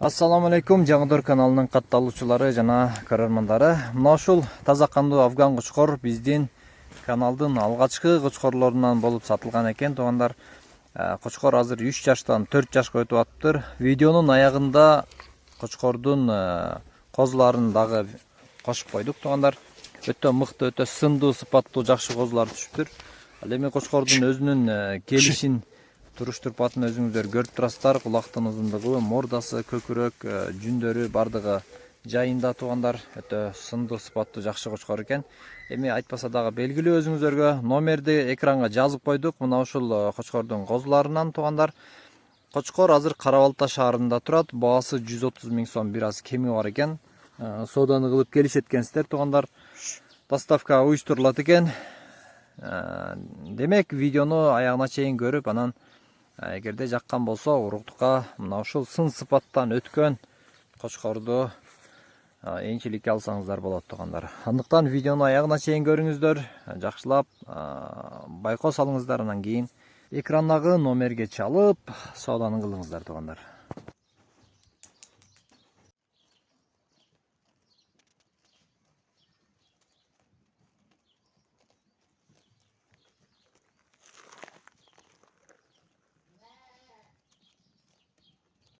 Ассаламу алейкум, Жаңыдор каналынын катталуучулары жана көрөрмандары. Мына ушул таза кандуу афган кучкор биздин каналдын алгачкы кучкорлорунан болуп сатылган экен. Туугандар, кучкор азыр 3 жаштан 4 жашка өтүп атыптыр. Видеонун аягында кучкордун козуларын дагы кошуп койдук. Туугандар, өтө мыкты, өтө сындуу, сыпаттуу, жакшы козулар түшүптүр. Ал эми кучкордун өзүнүн келишин, туруш турпатын өзүңүздөр көрүп турасыздар. Кулактын узундугу, мордасы, көкүрөк, жүндөрү бардыгы жайында. Туугандар, өтө сындуу, сыпаттуу, жакшы кучкор экен. Эми айтпаса дагы белгилүү өзүңүздөргө номерди экранга жазып койдук. Мына ушул кучкордун козуларынан. Туугандар, кучкор азыр Кара Балта шаарында турат. Баасы 130 000 сом, бир аз кеми бар экен. Сооданы кылып келишет экенсиздер. Туугандар, доставка уюштурулат экен. Демек, видеону аягына чейин көрүп, анан эгерде жаккан болсо, уруктукка мына ушул сын сыпаттан өткөн кочкорду энчиликке алсаңыздар болот. Туугандар, андыктан видеону аягына чейин көрүңүздөр, жакшылап байкоо салыңыздар, анан кийин экрандагы номерге чалып сооданы кылыңыздар. Туугандар.